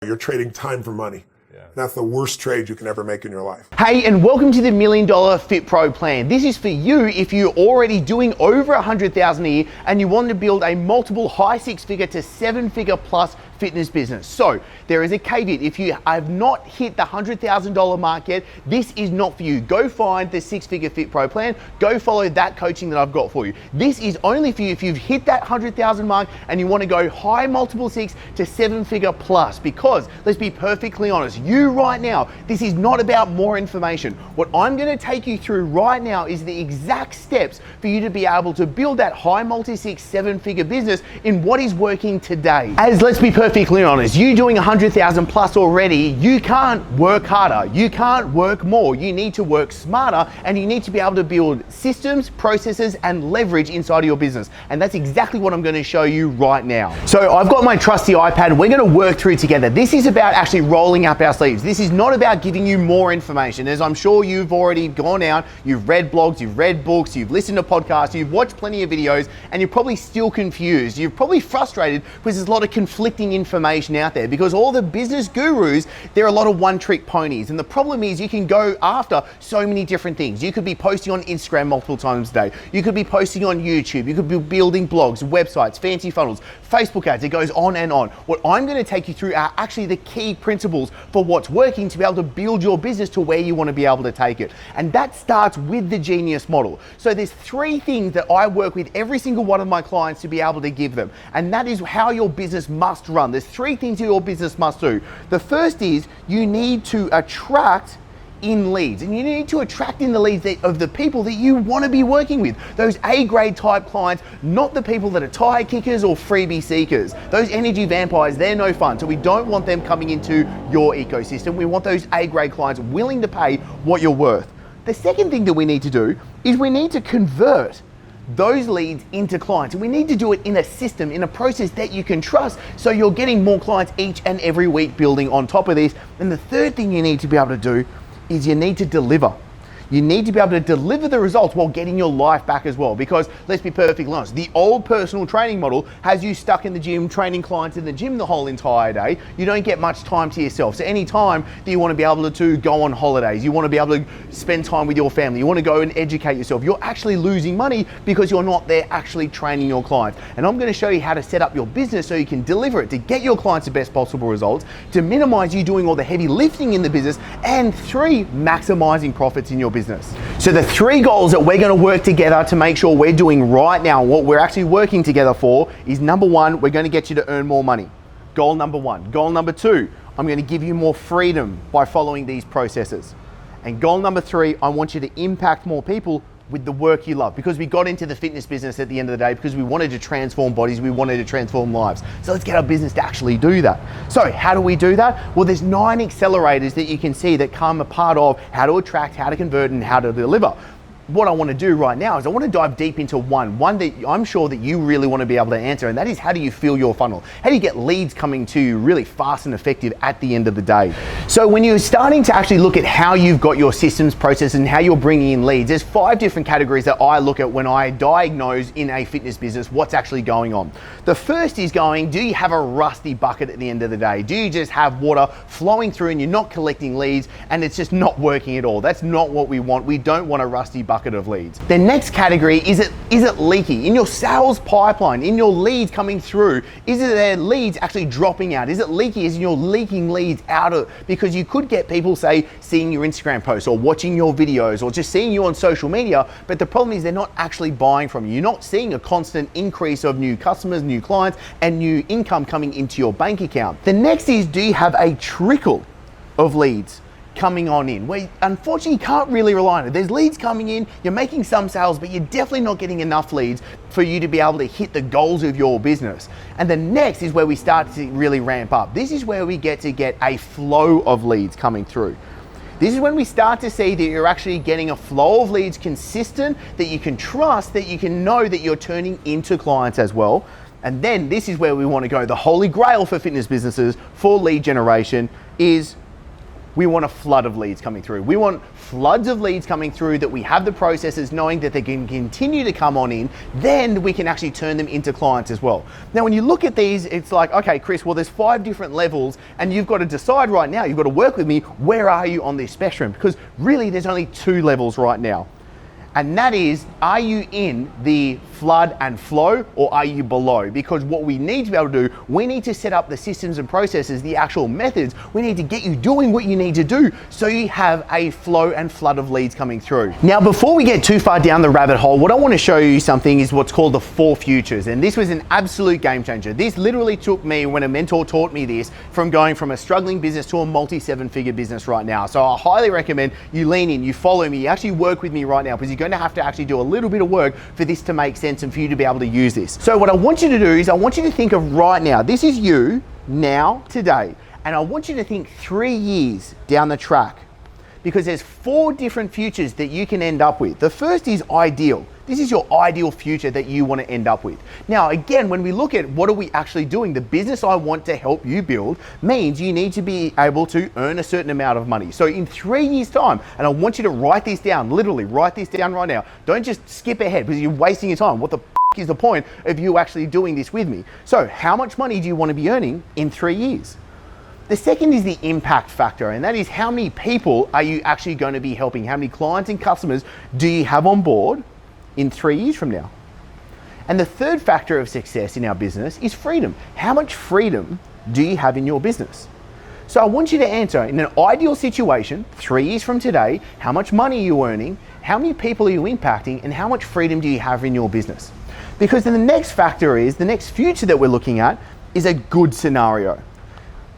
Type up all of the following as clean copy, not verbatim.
You're trading time for money. That's the worst trade you can ever make in your life. Hey, and welcome to the $1 Million Fit Pro plan. This is for you if you're already doing over 100,000 a year and you want to build a multiple high six-figure to seven-figure plus fitness business. So there is a caveat. If you have not hit the $100,000 mark yet, this is not for you. Go find the six-figure Fit Pro plan. Go follow that coaching that I've got for you. This is only for you if you've hit that 100,000 mark and you want to go high multiple six to seven-figure plus, because let's be perfectly honest, you right now, this is not about more information. What I'm going to take you through right now is the exact steps for you to be able to build that high multi-six, seven-figure business in what is working today. As let's be perfectly honest, you doing 100,000 plus already, you can't work harder, you can't work more, you need to work smarter, and you need to be able to build systems, processes, and leverage inside of your business. And that's exactly what I'm going to show you right now. So I've got my trusty iPad, we're going to work through together. This is about actually rolling up our sleeves. This is not about giving you more information, as I'm sure you've already gone out, you've read blogs, you've read books, you've listened to podcasts, you've watched plenty of videos, and you're probably still confused. You're probably frustrated because there's a lot of conflicting information out there, because all the business gurus, they're a lot of one-trick ponies. And the problem is you can go after so many different things. You could be posting on Instagram multiple times a day. You could be posting on YouTube. You could be building blogs, websites, fancy funnels, Facebook ads. It goes on and on. What I'm going to take you through are actually the key principles for what's working to be able to build your business to where you want to be able to take it. And that starts with the Genius model. So there's three things that I work with every single one of my clients to be able to give them. And that is how your business must run. There's three things your business must do. The first is you need to attract in leads, and you need to attract in the leads of the people that you want to be working with. Those A-grade type clients, not the people that are tire kickers or freebie seekers. Those energy vampires, they're no fun. So we don't want them coming into your ecosystem. We want those A-grade clients willing to pay what you're worth. The second thing that we need to do is we need to convert those leads into clients. And we need to do it in a system, in a process that you can trust, so you're getting more clients each and every week building on top of this. And the third thing you need to be able to do is you need to deliver. You need to be able to deliver the results while getting your life back as well, because let's be perfectly honest, the old personal training model has you stuck in the gym, training clients in the gym the whole entire day. You don't get much time to yourself. So any time that you want to be able to go on holidays, you want to be able to spend time with your family, you want to go and educate yourself, you're actually losing money because you're not there actually training your clients. And I'm going to show you how to set up your business so you can deliver it to get your clients the best possible results, to minimize you doing all the heavy lifting in the business, and three, maximizing profits in your business. So the three goals that we're going to work together to make sure we're doing right now, what we're actually working together for, is number one, we're going to get you to earn more money. Goal number one. Goal number two, I'm going to give you more freedom by following these processes. And goal number three, I want you to impact more people with the work you love, because we got into the fitness business at the end of the day because we wanted to transform bodies, we wanted to transform lives. So let's get our business to actually do that. So how do we do that? Well, there's 9 accelerators that you can see that come a part of how to attract, how to convert, and how to deliver. What I want to do right now is I want to dive deep into one that I'm sure that you really want to be able to answer, and that is, how do you fill your funnel? How do you get leads coming to you really fast and effective at the end of the day? So when you're starting to actually look at how you've got your systems, processes, and how you're bringing in leads, there's 5 different categories that I look at when I diagnose in a fitness business what's actually going on. The first is do you have a rusty bucket at the end of the day? Do you just have water flowing through and you're not collecting leads and it's just not working at all? That's not what we want. We don't want a rusty bucket of leads. The next category is it leaky in your sales pipeline, in your leads coming through? Is it their leads actually dropping out? Is it leaky? Is you're leaking leads out of, because you could get people, say, seeing your Instagram posts or watching your videos or just seeing you on social media, but the problem is they're not actually buying from you. You're not seeing a constant increase of new customers, new clients, and new income coming into your bank account. The next is, do you have a trickle of leads coming on in, where unfortunately you can't really rely on it? There's leads coming in, you're making some sales, but you're definitely not getting enough leads for you to be able to hit the goals of your business. And the next is where we start to really ramp up. This is where we get a flow of leads coming through. This is when we start to see that you're actually getting a flow of leads consistent, that you can trust, that you can know that you're turning into clients as well. And then this is where we want to go. The holy grail for fitness businesses for lead generation is We want a flood of leads coming through. We want floods of leads coming through that we have the processes knowing that they can continue to come on in, then we can actually turn them into clients as well. Now, when you look at these, it's like, okay, Chris, well, there's 5 different levels and you've got to decide right now, you've got to work with me, where are you on this spectrum? Because really there's only 2 levels right now. And that is, are you in the flood and flow or are you below? Because what we need to be able to do, we need to set up the systems and processes, the actual methods. We need to get you doing what you need to do so you have a flow and flood of leads coming through. Now, before we get too far down the rabbit hole, what I want to show you something is what's called the 4 futures. And this was an absolute game changer. This literally took me, when a mentor taught me this, from going from a struggling business to a multi-7-figure business right now. So I highly recommend you lean in, you follow me, you actually work with me right now, because you're going to have to actually do a little bit of work for this to make sense and for you to be able to use this. So what I want you to do is I want you to think of right now, this is you now, today, and I want you to think 3 years down the track, because there's 4 different futures that you can end up with. The first is ideal. This is your ideal future that you want to end up with. Now, again, when we look at what are we actually doing, the business I want to help you build means you need to be able to earn a certain amount of money. So in 3 years' time, and I want you to write this down, literally write this down right now. Don't just skip ahead because you're wasting your time. What the is the point of you actually doing this with me? So how much money do you want to be earning in 3 years? The second is the impact factor, and that is how many people are you actually going to be helping? How many clients and customers do you have on board in 3 years from now? And the third factor of success in our business is freedom. How much freedom do you have in your business? So I want you to answer, in an ideal situation, 3 years from today, how much money are you earning, how many people are you impacting, and how much freedom do you have in your business? Because then the next factor is, the next future that we're looking at is a good scenario.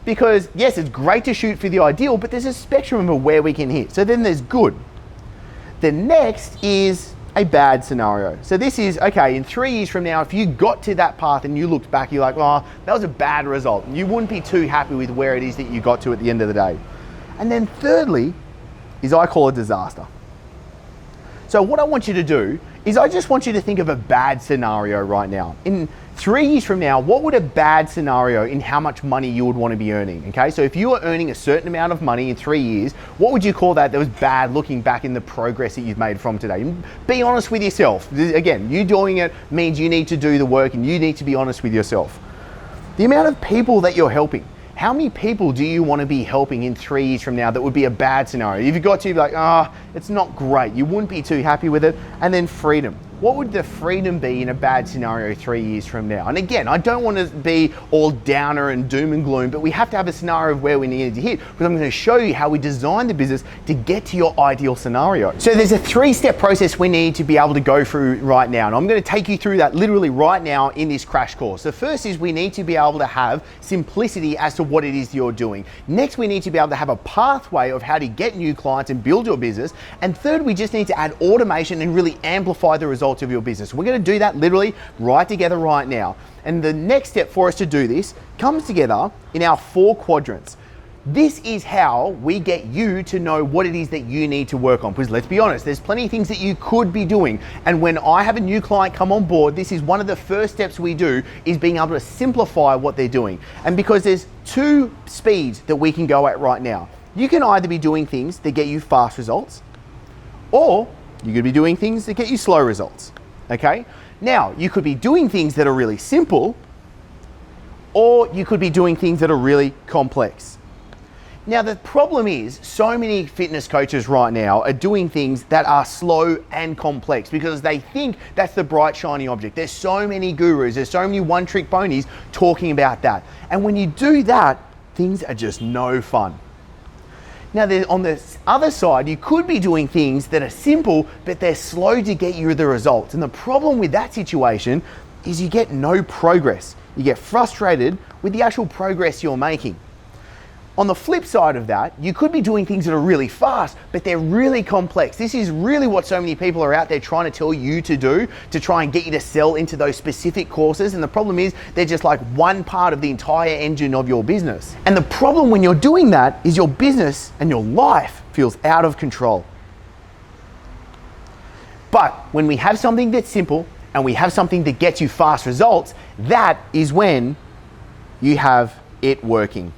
Because yes, it's great to shoot for the ideal, but there's a spectrum of where we can hit. So then there's good. The next is a bad scenario. So this is, okay, in 3 years from now, if you got to that path and you looked back, you're like, oh, that was a bad result. You wouldn't be too happy with where it is that you got to at the end of the day. And then thirdly is, I call it disaster. So what I want you to do is I just want you to think of a bad scenario right now. In 3 years from now, what would a bad scenario in how much money you would want to be earning? Okay, so if you were earning a certain amount of money in 3 years, what would you call that was bad, looking back in the progress that you've made from today? Be honest with yourself. Again, you doing it means you need to do the work and you need to be honest with yourself. The amount of people that you're helping. How many people do you want to be helping in 3 years from now that would be a bad scenario? If you got to be like, it's not great, you wouldn't be too happy with it. And then freedom. What would the freedom be in a bad scenario 3 years from now? And again, I don't want to be all downer and doom and gloom, but we have to have a scenario of where we need to hit, because I'm going to show you how we design the business to get to your ideal scenario. So there's a 3-step process we need to be able to go through right now. And I'm going to take you through that literally right now in this crash course. The first is we need to be able to have simplicity as to what it is you're doing. Next, we need to be able to have a pathway of how to get new clients and build your business. And third, we just need to add automation and really amplify the results of your business. We're going to do that literally right together right now. And the next step for us to do this comes together in our 4 quadrants. This is how we get you to know what it is that you need to work on. Because let's be honest, there's plenty of things that you could be doing. And when I have a new client come on board, this is one of the first steps we do, is being able to simplify what they're doing. And because there's 2 speeds that we can go at right now. You can either be doing things that get you fast results, or you could be doing things that get you slow results, okay? Now, you could be doing things that are really simple, or you could be doing things that are really complex. Now, the problem is, so many fitness coaches right now are doing things that are slow and complex because they think that's the bright, shiny object. There's so many gurus, there's so many one-trick ponies talking about that. And when you do that, things are just no fun. Now, on the other side, you could be doing things that are simple, but they're slow to get you the results. And the problem with that situation is you get no progress. You get frustrated with the actual progress you're making. On the flip side of that, you could be doing things that are really fast, but they're really complex. This is really what so many people are out there trying to tell you to do, to try and get you to sell into those specific courses. And the problem is, they're just like one part of the entire engine of your business. And the problem when you're doing that is your business and your life feels out of control. But when we have something that's simple and we have something that gets you fast results, that is when you have it working.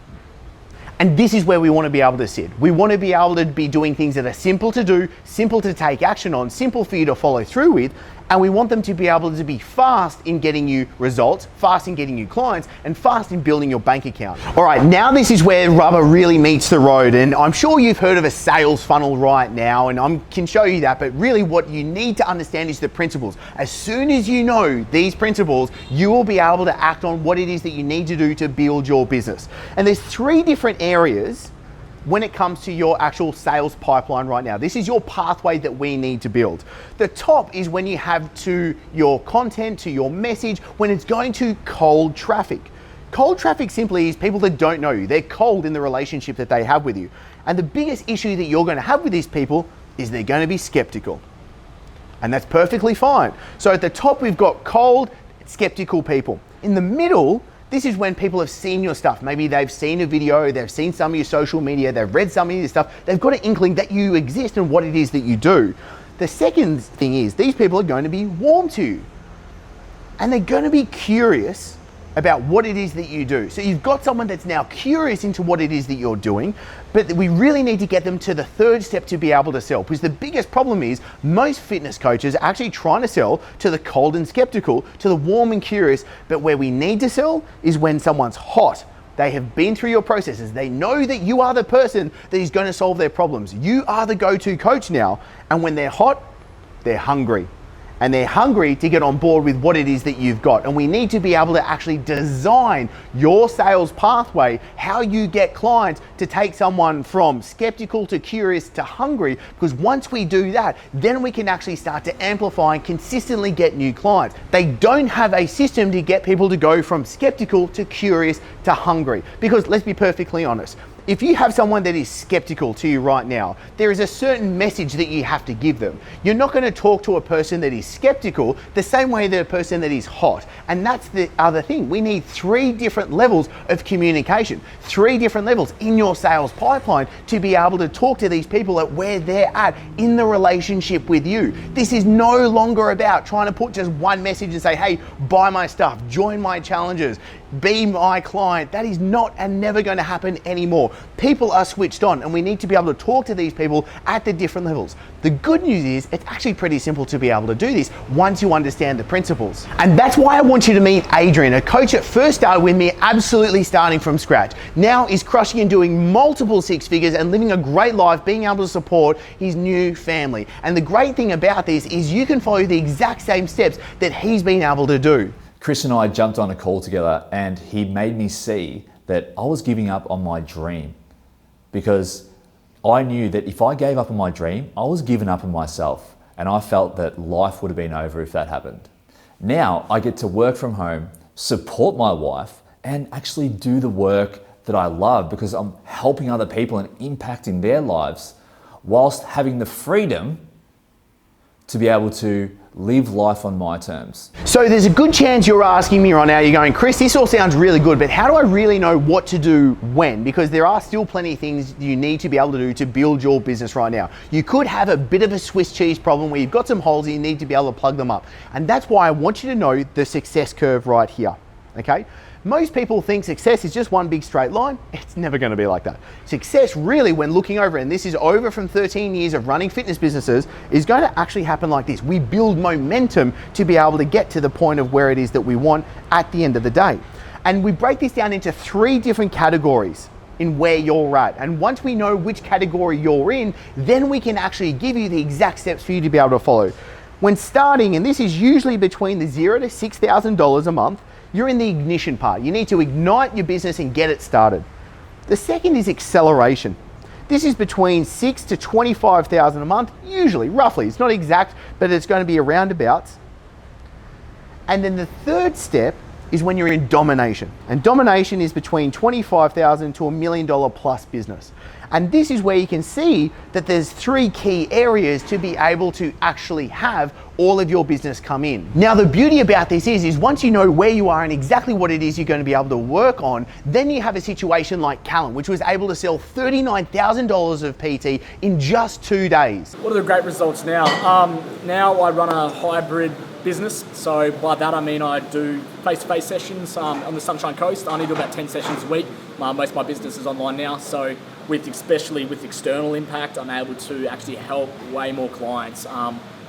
And this is where we want to be able to sit. We want to be able to be doing things that are simple to do, simple to take action on, simple for you to follow through with, and we want them to be able to be fast in getting you results, fast in getting you clients, and fast in building your bank account. All right, now this is where rubber really meets the road, and I'm sure you've heard of a sales funnel right now, and I can show you that, but really what you need to understand is the principles. As soon as you know these principles, you will be able to act on what it is that you need to do to build your business. And there's 3 different areas when it comes to your actual sales pipeline right now. This is your pathway that we need to build. The top is when you have to your content, to your message, when it's going to cold traffic. Cold traffic simply is people that don't know you. They're cold in the relationship that they have with you. And the biggest issue that you're going to have with these people is they're going to be skeptical. And that's perfectly fine. So at the top, we've got cold, skeptical people. In the middle, this is when people have seen your stuff. Maybe they've seen a video, they've seen some of your social media, they've read some of your stuff. They've got an inkling that you exist and what it is that you do. The second thing is these people are going to be warm to you. And they're going to be curious about what it is that you do. So you've got someone that's now curious into what it is that you're doing, but we really need to get them to the third step to be able to sell. Because the biggest problem is most fitness coaches are actually trying to sell to the cold and skeptical, to the warm and curious, but where we need to sell is when someone's hot. They have been through your processes. They know that you are the person that is going to solve their problems. You are the go-to coach now. And when they're hot, they're hungry. And they're hungry to get on board with what it is that you've got. And we need to be able to actually design your sales pathway, how you get clients to take someone from skeptical to curious to hungry, because once we do that, then we can actually start to amplify and consistently get new clients. They don't have a system to get people to go from skeptical to curious to hungry, because let's be perfectly honest, if you have someone that is skeptical to you right now, there is a certain message that you have to give them. You're not going to talk to a person that is skeptical the same way that a person that is hot. And that's the other thing. We need 3 different levels of communication, 3 different levels in your sales pipeline to be able to talk to these people at where they're at in the relationship with you. This is no longer about trying to put just one message and say, hey, buy my stuff, join my challenges, be my client. That is not and never going to happen anymore. People are switched on, and we need to be able to talk to these people at the different levels. The good news is it's actually pretty simple to be able to do this once you understand the principles. And that's why I want you to meet Adrian, a coach that first started with me absolutely starting from scratch. Now is crushing and doing multiple 6 figures and living a great life, being able to support his new family. And the great thing about this is you can follow the exact same steps that he's been able to do. Chris and I jumped on a call together, and he made me see that I was giving up on my dream, because I knew that if I gave up on my dream, I was giving up on myself, and I felt that life would have been over if that happened. Now I get to work from home, support my wife, and actually do the work that I love, because I'm helping other people and impacting their lives whilst having the freedom to be able to live life on my terms. So there's a good chance you're asking me right now, you're going, Chris, this all sounds really good, but how do I really know what to do when? Because there are still plenty of things you need to be able to do to build your business right now. You could have a bit of a Swiss cheese problem where you've got some holes and you need to be able to plug them up. And that's why I want you to know the success curve right here, okay? Most people think success is just one big straight line. It's never going to be like that. Success really, when looking over, and this is over from 13 years of running fitness businesses, is going to actually happen like this. We build momentum to be able to get to the point of where it is that we want at the end of the day. And we break this down into 3 different categories in where you're at. And once we know which category you're in, then we can actually give you the exact steps for you to be able to follow. When starting, and this is usually between the $0 to $6,000 a month, you're in the ignition part. You need to ignite your business and get it started. The second is acceleration. This is between $6,000 to $25,000 a month, usually, roughly. It's not exact, but it's going to be around abouts. And then the third step is when you're in domination. And domination is between $25,000 to $1 million plus business. And this is where you can see that there's 3 key areas to be able to actually have all of your business come in. Now, the beauty about this is once you know where you are and exactly what it is you're going to be able to work on, then you have a situation like Callum, which was able to sell $39,000 of PT in just 2 days. What are the great results now? Now I run a hybrid business. So by that I mean I do face-to-face sessions on the Sunshine Coast. I only do about 10 sessions a week. Most of my business is online now, so especially with external impact, I'm able to actually help way more clients.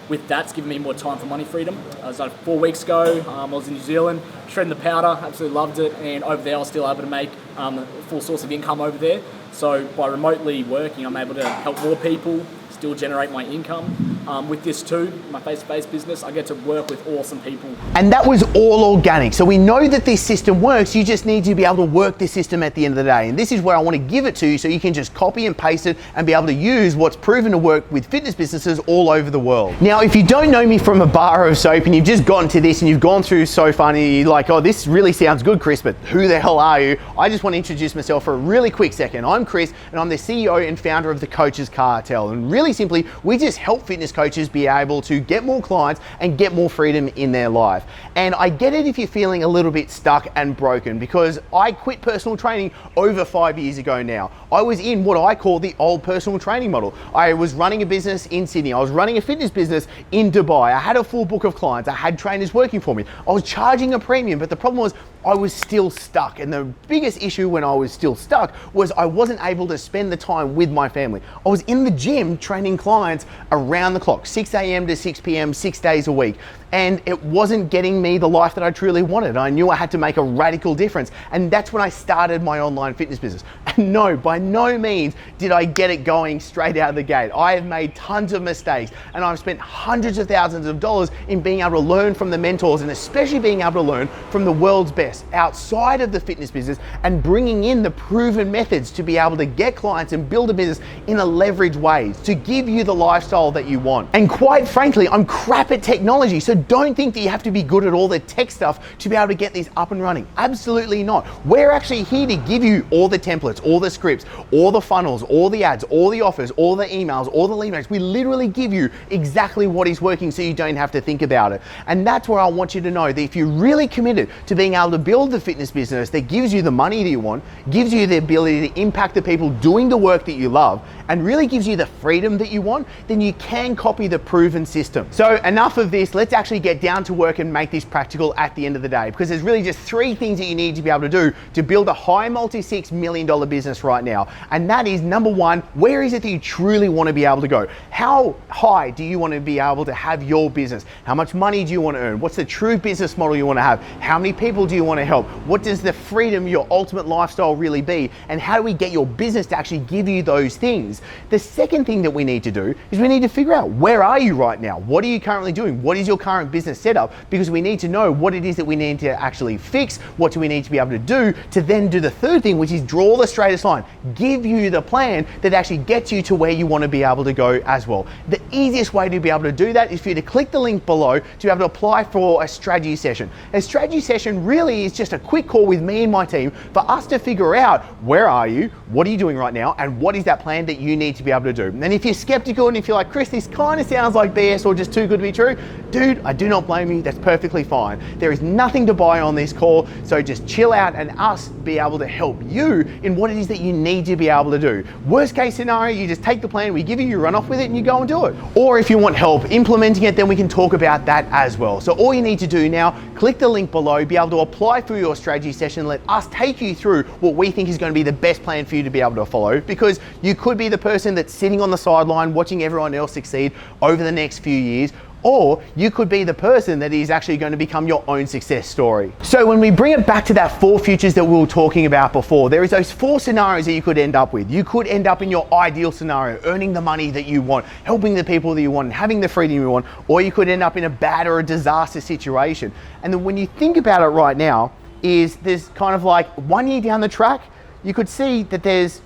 With that, it's given me more time for money freedom. So 4 weeks ago, I was in New Zealand, shredding the powder, absolutely loved it, and over there I was still able to make a full source of income over there. So by remotely working, I'm able to help more people, still generate my income. With this too, my face-to-face business, I get to work with awesome people. And that was all organic. So we know that this system works, you just need to be able to work this system at the end of the day. And this is where I want to give it to you so you can just copy and paste it and be able to use what's proven to work with fitness businesses all over the world. Now, if you don't know me from a bar of soap and you've just gotten to this and you've gone through so far and you're like, oh, this really sounds good, Chris, but who the hell are you? I just want to introduce myself for a really quick second. I'm Chris and I'm the CEO and founder of the Coaches Cartel. And really simply, we just help fitness coaches be able to get more clients and get more freedom in their life. And I get it if you're feeling a little bit stuck and broken, because I quit personal training over 5 years ago now. I was in what I call the old personal training model. I was running a business in Sydney. I was running a fitness business in Dubai. I had a full book of clients. I had trainers working for me. I was charging a premium, but the problem was I was still stuck. And the biggest issue when I was still stuck was I wasn't able to spend the time with my family. I was in the gym training clients around the clock, 6 a.m. to 6 p.m., 6 days a week. And it wasn't getting me the life that I truly wanted. I knew I had to make a radical difference. And that's when I started my online fitness business. And no, by no means did I get it going straight out of the gate. I have made tons of mistakes and I've spent hundreds of thousands of dollars in being able to learn from the mentors, and especially being able to learn from the world's best outside of the fitness business and bringing in the proven methods to be able to get clients and build a business in a leveraged way to give you the lifestyle that you want. And quite frankly, I'm crap at technology. So don't think that you have to be good at all the tech stuff to be able to get this up and running. Absolutely not. We're actually here to give you all the templates, all the scripts, all the funnels, all the ads, all the offers, all the emails, all the lead mags. We literally give you exactly what is working so you don't have to think about it. And that's where I want you to know that if you're really committed to being able to build the fitness business that gives you the money that you want, gives you the ability to impact the people doing the work that you love, and really gives you the freedom that you want, then you can copy the proven system. So enough of this, let's actually get down to work and make this practical at the end of the day, because there's really just 3 things that you need to be able to do to build a high multi-$6 million business right now. And that is, number 1, where is it that you truly want to be able to go? How high do you want to be able to have your business? How much money do you want to earn? What's the true business model you want to have? How many people do you want to help? What does the freedom, your ultimate lifestyle really be? And how do we get your business to actually give you those things? The second thing that we need to do is we need to figure out, where are you right now? What are you currently doing? What is your current business setup? Because we need to know what it is that we need to actually fix. What do we need to be able to do to then do the third thing, which is draw the straightest line, give you the plan that actually gets you to where you want to be able to go as well. The easiest way to be able to do that is for you to click the link below to be able to apply for a strategy session. A strategy session really is just a quick call with me and my team for us to figure out, where are you, what are you doing right now, and what is that plan that you need to be able to do. And if you're skeptical and if you're like, Chris, this kind of sounds like BS or just too good to be true, dude, I do not blame you. That's perfectly fine. There is nothing to buy on this call, so just chill out and us be able to help you in what it is that you need to be able to do. Worst case scenario, you just take the plan, we give you run off with it and you go and do it. Or if you want help implementing it, then we can talk about that as well. So all you need to do now, click the link below, be able to apply for your strategy session, let us take you through what we think is going to be the best plan for you to be able to follow, because you could be the person that's sitting on the sideline watching everyone else succeed over the next few years, or you could be the person that is actually going to become your own success story. So when we bring it back to that 4 futures that we were talking about before, there is those 4 scenarios that you could end up with. You could end up in your ideal scenario, earning the money that you want, helping the people that you want, and having the freedom you want, or you could end up in a bad or a disaster situation. And then when you think about it right now, there's kind of like 1 year down the track, you could see that there's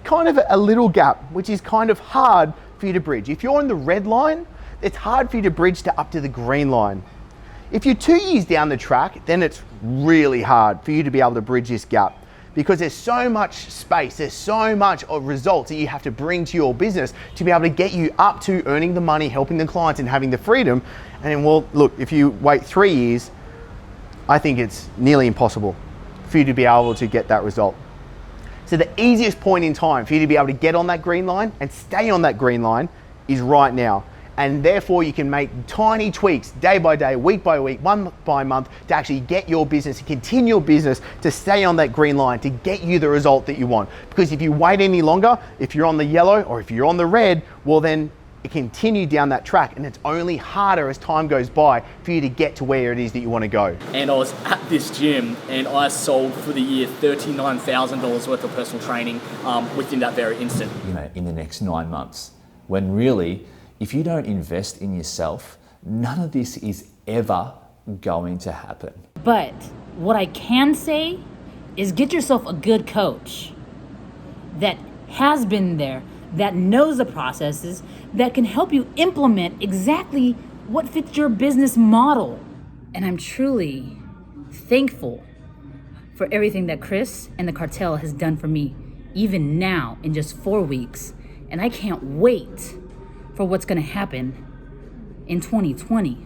kind of a little gap, which is kind of hard for you to bridge. If you're on the red line, it's hard for you to bridge to up to the green line. If you're 2 years down the track, then it's really hard for you to be able to bridge this gap, because there's so much space, there's so much of results that you have to bring to your business to be able to get you up to earning the money, helping the clients and having the freedom. And then, well, look, if you wait 3 years, I think it's nearly impossible for you to be able to get that result. So the easiest point in time for you to be able to get on that green line and stay on that green line is right now. and therefore you can make tiny tweaks day by day, week by week, month by month to actually get your business, to continue your business, to stay on that green line, to get you the result that you want. Because if you wait any longer, if you're on the yellow or if you're on the red, well then continue down that track, and it's only harder as time goes by for you to get to where it is that you want to go. And I was at this gym and I sold for the year $39,000 worth of personal training within that very instant. You know, in the next 9 months, when really, if you don't invest in yourself, none of this is ever going to happen. But what I can say is get yourself a good coach that has been there, that knows the processes, that can help you implement exactly what fits your business model. And I'm truly thankful for everything that Chris and the cartel has done for me, even now in just 4 weeks. And I can't wait for what's gonna happen in 2020.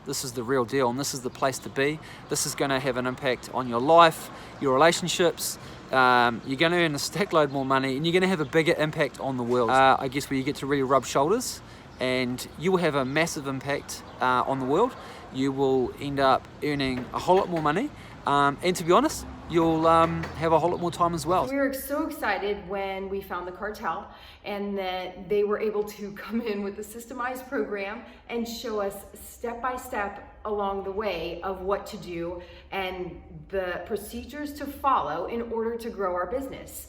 This is the real deal, and this is the place to be. This is going to have an impact on your life, your relationships. You're going to earn a stack load more money, and you're going to have a bigger impact on the world. I guess where you get to really rub shoulders, and you will have a massive impact on the world. You will end up earning a whole lot more money, and to be honest, you'll have a whole lot more time as well. We were so excited when we found the cartel and that they were able to come in with a systemized program and show us step by step along the way of what to do and the procedures to follow in order to grow our business.